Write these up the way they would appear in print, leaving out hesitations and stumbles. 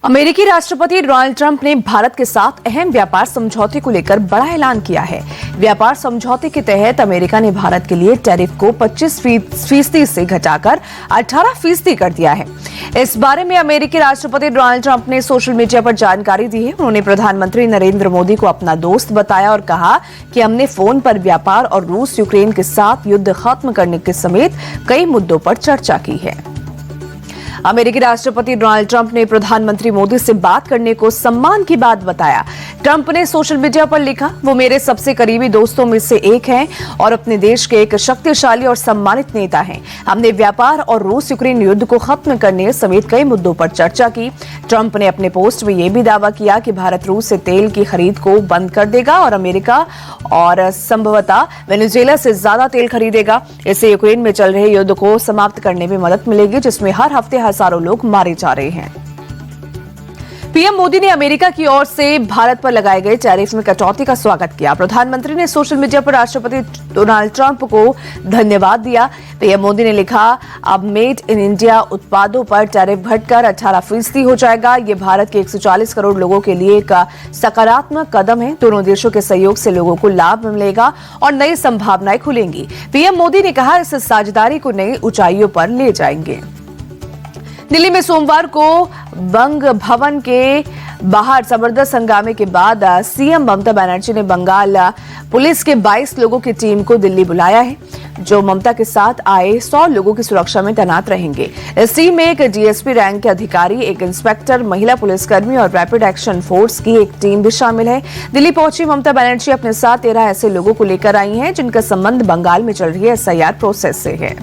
अमेरिकी राष्ट्रपति Donald Trump ने भारत के साथ अहम व्यापार समझौते को लेकर बड़ा ऐलान किया है। व्यापार समझौते के तहत अमेरिका ने भारत के लिए टैरिफ को 25% से घटाकर 18% कर दिया है। इस बारे में अमेरिकी राष्ट्रपति डोनाल्ड ट्रंप ने सोशल मीडिया पर जानकारी दी है। उन्होंने प्रधानमंत्री नरेंद्र मोदी को अपना दोस्त बताया और कहा कि हमने फोन पर व्यापार और रूस यूक्रेन के साथ युद्ध खत्म करने के समेत कई मुद्दों पर चर्चा की है। अमेरिकी राष्ट्रपति डोनाल्ड ट्रंप ने प्रधानमंत्री मोदी से बात करने को सम्मान की बात बताया। ट्रंप ने सोशल मीडिया पर लिखा, वो मेरे सबसे करीबी दोस्तों में से एक हैं और अपने देश के एक शक्तिशाली और सम्मानित नेता हैं। हमने व्यापार और रूस यूक्रेन युद्ध को खत्म करने समेत कई मुद्दों पर चर्चा की। ट्रंप ने अपने पोस्ट में यह भी दावा किया कि भारत रूस से तेल की खरीद को बंद कर देगा और अमेरिका और संभवतः वेनेजुएला से ज्यादा तेल खरीदेगा। इससे यूक्रेन में चल रहे युद्ध को समाप्त करने में मदद मिलेगी, जिसमें हर हफ्ते हजारों लोग मारे जा रहे हैं। पीएम मोदी ने अमेरिका की ओर से भारत पर लगाए गए टैरिफ में कटौती का स्वागत किया। प्रधानमंत्री ने सोशल मीडिया पर राष्ट्रपति डोनाल्ड ट्रंप को धन्यवाद दिया। पीएम मोदी ने लिखा, अब मेड इन इंडिया उत्पादों पर टैरिफ घटकर 18% हो जाएगा। ये भारत के 140 करोड़ लोगों के लिए एक सकारात्मक कदम है। दोनों देशों के सहयोग से लोगों को लाभ मिलेगा और नई संभावनाएं खुलेंगी। पीएम मोदी ने कहा, इस साझेदारी को नई ऊंचाइयों पर ले जाएंगे। दिल्ली में सोमवार को बंग भवन के बाहर जबरदस्त हंगामे के बाद सीएम ममता बनर्जी ने बंगाल पुलिस के 22 लोगों की टीम को दिल्ली बुलाया है, जो ममता के साथ आए 100 लोगों की सुरक्षा में तैनात रहेंगे। इस टीम में एक डीएसपी रैंक के अधिकारी, एक इंस्पेक्टर, महिला पुलिसकर्मी और रैपिड एक्शन फोर्स की एक टीम भी शामिल है। दिल्ली पहुंची ममता बनर्जी अपने साथ 13 ऐसे लोगों को लेकर आई हैं जिनका संबंध बंगाल में चल रही एसआईआर प्रोसेस से है।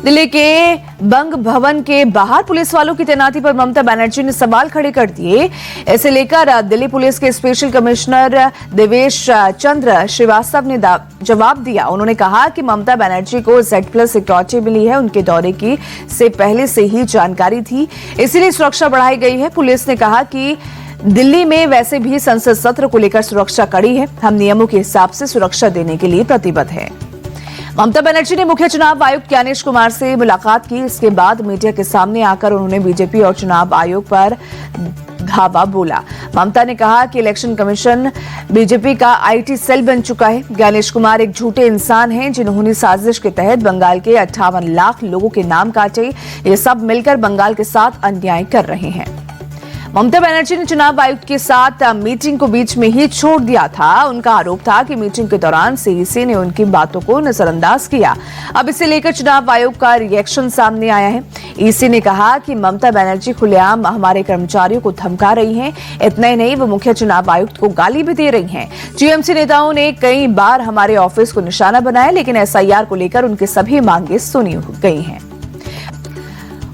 दिल्ली के बंग भवन के बाहर पुलिस वालों की तैनाती पर ममता बनर्जी ने सवाल खड़े कर दिए। इसे लेकर दिल्ली पुलिस के स्पेशल कमिश्नर देवेश चंद्र श्रीवास्तव ने जवाब दिया। उन्होंने कहा कि ममता बनर्जी को Z+ सिक्योरिटी मिली है, उनके दौरे की से पहले से ही जानकारी थी, इसीलिए सुरक्षा बढ़ाई गई है। पुलिस ने कहा कि दिल्ली में वैसे भी संसद सत्र को लेकर सुरक्षा कड़ी है, हम नियमों के हिसाब से सुरक्षा देने के लिए प्रतिबद्ध है। ममता बनर्जी ने मुख्य चुनाव आयुक्त ज्ञानेश कुमार से मुलाकात की। इसके बाद मीडिया के सामने आकर उन्होंने बीजेपी और चुनाव आयोग पर धावा बोला। ममता ने कहा कि इलेक्शन कमीशन बीजेपी का IT सेल बन चुका है। ज्ञानेश कुमार एक झूठे इंसान हैं जिन्होंने साजिश के तहत बंगाल के 58 लाख लोगों के नाम काटे। ये सब मिलकर बंगाल के साथ अन्याय कर रहे हैं। ममता बनर्जी ने चुनाव आयुक्त के साथ मीटिंग को बीच में ही छोड़ दिया था। उनका आरोप था कि मीटिंग के दौरान सीईसी ने उनकी बातों को नजरअंदाज किया। अब इसे लेकर चुनाव आयोग का रिएक्शन सामने आया है। ईसी ने कहा कि ममता बनर्जी खुलेआम हमारे कर्मचारियों को धमका रही हैं। इतना ही नहीं, वो मुख्य चुनाव आयुक्त को गाली भी दे रही हैं। टीएमसी नेताओं ने कई बार हमारे ऑफिस को निशाना बनाया, लेकिन एसआईआर को लेकर उनकी सभी मांगे सुनी गई हैं।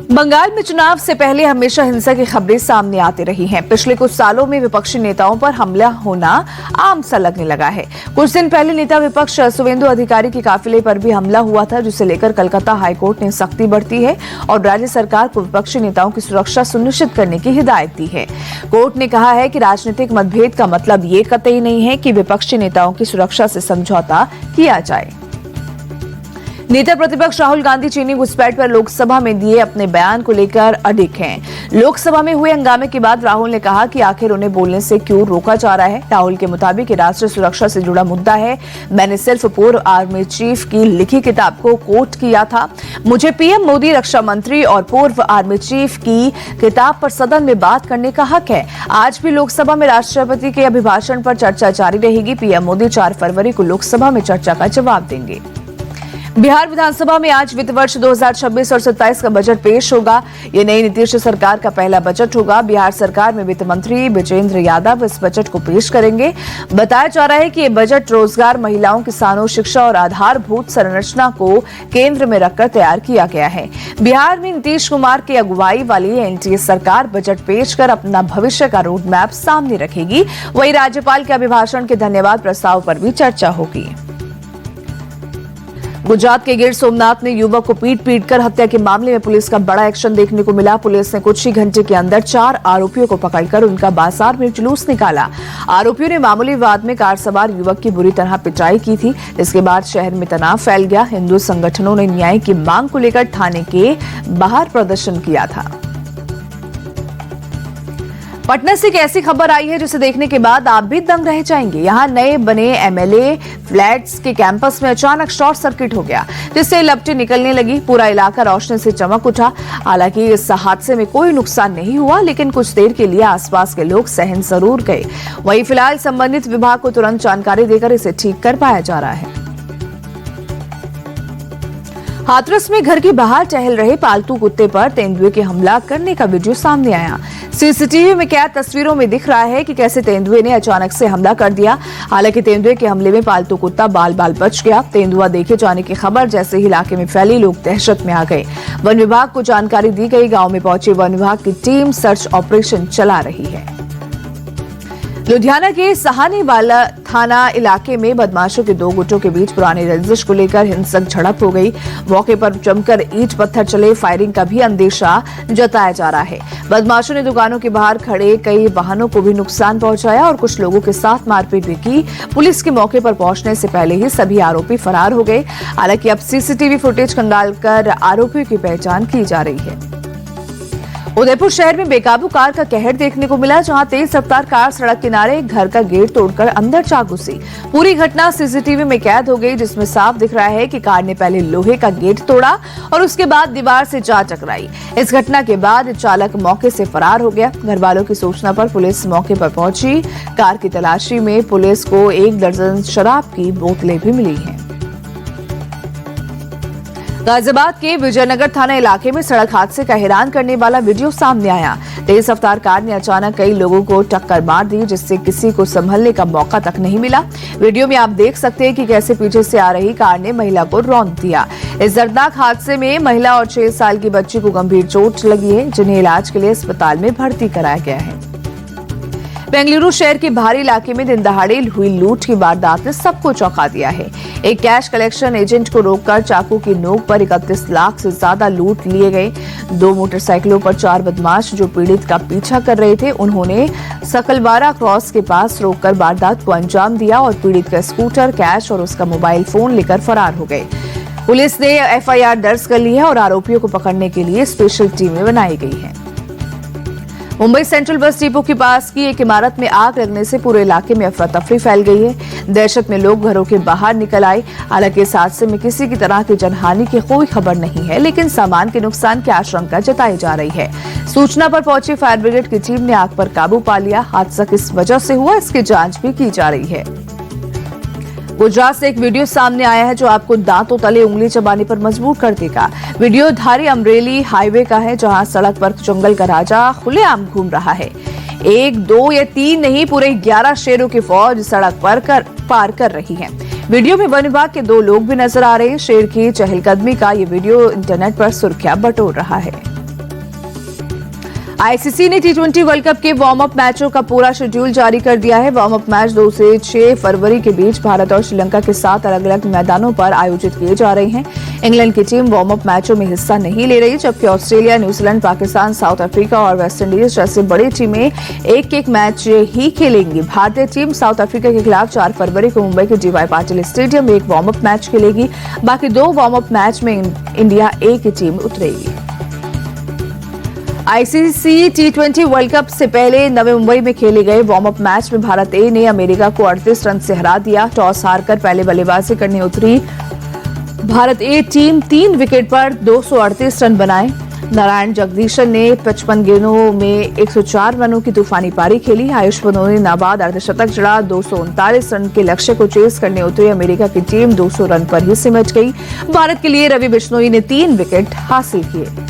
बंगाल में चुनाव से पहले हमेशा हिंसा की खबरें सामने आती रही हैं। पिछले कुछ सालों में विपक्षी नेताओं पर हमला होना आम सा लगने लगा है। कुछ दिन पहले नेता विपक्ष शुवेंदु अधिकारी के काफिले पर भी हमला हुआ था, जिसे लेकर कलकत्ता हाईकोर्ट ने सख्ती बरती है और राज्य सरकार को विपक्षी नेताओं की सुरक्षा सुनिश्चित करने की हिदायत दी है। कोर्ट ने कहा है कि राजनीतिक मतभेद का मतलब ये कतई नहीं है कि विपक्षी नेताओं की सुरक्षा से समझौता किया जाए। नेता प्रतिपक्ष राहुल गांधी चीनी घुसपैठ पर लोकसभा में दिए अपने बयान को लेकर अडिग हैं। लोकसभा में हुए हंगामे के बाद राहुल ने कहा कि आखिर उन्हें बोलने से क्यों रोका जा रहा है। राहुल के मुताबिक राष्ट्रीय सुरक्षा से जुड़ा मुद्दा है। मैंने सिर्फ पूर्व आर्मी चीफ की लिखी किताब को कोट किया था। मुझे पीएम मोदी, रक्षा मंत्री और पूर्व आर्मी चीफ की किताब पर सदन में बात करने का हक है। आज भी लोकसभा में राष्ट्रपति के अभिभाषण पर चर्चा जारी रहेगी। पीएम मोदी 4 फरवरी को लोकसभा में चर्चा का जवाब देंगे। बिहार विधानसभा में आज वित्त वर्ष 2026 और 27 का बजट पेश होगा। ये नई नीतीश सरकार का पहला बजट होगा। बिहार सरकार में वित्त मंत्री विजेंद्र यादव इस बजट को पेश करेंगे। बताया जा रहा है कि ये बजट रोजगार, महिलाओं, किसानों, शिक्षा और आधारभूत संरचना को केंद्र में रखकर तैयार किया गया है। बिहार में नीतीश कुमार की अगुवाई वाली एनडीए सरकार बजट पेश कर अपना भविष्य का रोड मैप सामने रखेगी। वहीं राज्यपाल के अभिभाषण के धन्यवाद प्रस्ताव पर भी चर्चा होगी। गुजरात के गिर सोमनाथ में युवक को पीट कर हत्या के मामले में पुलिस का बड़ा एक्शन देखने को मिला। पुलिस ने कुछ ही घंटे के अंदर 4 आरोपियों को पकड़कर उनका बाजार में जुलूस निकाला। आरोपियों ने मामूली विवाद में कार सवार युवक की बुरी तरह पिटाई की थी। इसके बाद शहर में तनाव फैल गया। हिंदू संगठनों ने न्याय की मांग को लेकर थाने के बाहर प्रदर्शन किया था। पटना से एक ऐसी खबर आई है जिसे देखने के बाद आप भी दंग रह जाएंगे। यहाँ नए बने एमएलए फ्लैट्स के कैंपस में अचानक शॉर्ट सर्किट हो गया, जिससे लपटें निकलने लगी। पूरा इलाका रोशनी से चमक उठा। हालांकि इस हादसे में कोई नुकसान नहीं हुआ, लेकिन कुछ देर के लिए आसपास के लोग सहम जरूर गए। वहीं फिलहाल संबंधित विभाग को तुरंत जानकारी देकर इसे ठीक कर पाया जा रहा है। हाथरस में घर के बाहर टहल रहे पालतू कुत्ते पर तेंदुए के हमला करने का वीडियो सामने आया। सीसीटीवी में कैद तस्वीरों में दिख रहा है कि कैसे तेंदुए ने अचानक से हमला कर दिया। हालांकि तेंदुए के हमले में पालतू कुत्ता बाल बाल बच गया। तेंदुआ देखे जाने की खबर जैसे ही इलाके में फैली, लोग दहशत में आ गए। वन विभाग को जानकारी दी गई। गांव में पहुंची वन विभाग की टीम सर्च ऑपरेशन चला रही है। लुधियाना के सहानीवाला थाना इलाके में बदमाशों के दो गुटों के बीच पुरानी रंजिश को लेकर हिंसक झड़प हो गई। मौके पर जमकर ईंट पत्थर चले। फायरिंग का भी अंदेशा जताया जा रहा है। बदमाशों ने दुकानों के बाहर खड़े कई वाहनों को भी नुकसान पहुंचाया और कुछ लोगों के साथ मारपीट भी की। पुलिस के मौके पर पहुंचने से पहले ही सभी आरोपी फरार हो गए। हालांकि अब सीसीटीवी फुटेज खंगालकर आरोपियों की पहचान की जा रही है। उदयपुर शहर में बेकाबू कार का कहर देखने को मिला, जहां तेज रफ्तार कार सड़क किनारे घर का गेट तोड़कर अंदर जा घुसी। पूरी घटना सीसीटीवी में कैद हो गई, जिसमें साफ दिख रहा है कि कार ने पहले लोहे का गेट तोड़ा और उसके बाद दीवार से जा टकराई। इस घटना के बाद चालक मौके से फरार हो गया। घर वालों की सूचना पर पुलिस मौके पर पहुंची। कार की तलाशी में पुलिस को 1 दर्जन शराब की बोतलें भी मिली हैं। गाजियाबाद के विजयनगर थाना इलाके में सड़क हादसे का हैरान करने वाला वीडियो सामने आया। तेज रफ्तार कार ने अचानक कई लोगों को टक्कर मार दी, जिससे किसी को संभलने का मौका तक नहीं मिला। वीडियो में आप देख सकते हैं कि कैसे पीछे से आ रही कार ने महिला को रौंद दिया। इस दर्दनाक हादसे में महिला और 6 साल की बच्ची को गंभीर चोट लगी है, जिन्हें इलाज के लिए अस्पताल में भर्ती कराया गया है। बेंगलुरु शहर के बाहरी इलाके में दिन दहाड़े हुई लूट की वारदात ने सबको चौंका दिया है। एक कैश कलेक्शन एजेंट को रोककर चाकू की नोक पर 31 लाख से ज्यादा लूट लिए गए। 2 मोटरसाइकिलों पर 4 बदमाश जो पीड़ित का पीछा कर रहे थे, उन्होंने सकलवारा क्रॉस के पास रोककर वारदात को अंजाम दिया और पीड़ित का स्कूटर, कैश और उसका मोबाइल फोन लेकर फरार हो गए। पुलिस ने एफआईआर दर्ज कर ली है और आरोपियों को पकड़ने के लिए स्पेशल टीमें बनाई गई है। मुंबई सेंट्रल बस डिपो के पास की एक इमारत में आग लगने से पूरे इलाके में अफरा तफरी फैल गई है। दहशत में लोग घरों के बाहर निकल आए। हालांकि इस हादसे में किसी की तरह की जनहानि की कोई खबर नहीं है, लेकिन सामान के नुकसान की आशंका जताई जा रही है। सूचना पर पहुंची फायर ब्रिगेड की टीम ने आग पर काबू पा लिया। हादसा किस वजह से हुआ, इसकी जांच भी की जा रही है। गुजरात से एक वीडियो सामने आया है जो आपको दांतों तले उंगली चबाने पर मजबूर कर देगा। वीडियो धारी अमरेली हाईवे का है, जहां सड़क पर जंगल का राजा खुलेआम घूम रहा है। 1, 2 या 3 नहीं, पूरे 11 शेरों की फौज सड़क पर पार कर रही है। वीडियो में वन विभाग के 2 लोग भी नजर आ रहे हैं। शेर की चहलकदमी का ये वीडियो इंटरनेट पर सुर्खियां बटोर रहा है। आईसीसी ने T20 वर्ल्ड कप के वार्म अप मैचों का पूरा शेड्यूल जारी कर दिया है। वार्म अप मैच 2 से 6 फरवरी के बीच भारत और श्रीलंका के 7 अलग अलग मैदानों पर आयोजित किए जा रहे हैं। इंग्लैंड की टीम वार्म अप मैचों में हिस्सा नहीं ले रही, जबकि Australia, New Zealand, Pakistan, south Africa और वेस्टइंडीज जैसे बड़ी टीमें एक मैच ही खेलेंगी। भारतीय टीम साउथ अफ्रीका के खिलाफ 4 फरवरी को मुंबई के DY पाटिल स्टेडियम में एक वार्म अप मैच खेलेगी। बाकी 2 वार्म अप मैच में इंडिया ए की टीम उतरेगी। आईसीसी T20 वर्ल्ड कप से पहले नवी मुंबई में खेले गए वार्म अप मैच में भारत ए ने अमेरिका को 38 रन से हरा दिया। टॉस हारकर पहले बल्लेबाजी करने उतरी भारत ए टीम 3 विकेट पर 238 रन बनाए। नारायण जगदीशन ने 55 गेंदों में 104 रनों की तूफानी पारी खेली। आयुष पनोर ने नाबाद अर्धशतक जड़ा। 239 रन के लक्ष्य को चेस करने उतरी अमेरिका की टीम 200 रन पर ही सिमट गई। भारत के लिए रवि बिश्नोई ने 3 विकेट हासिल किए।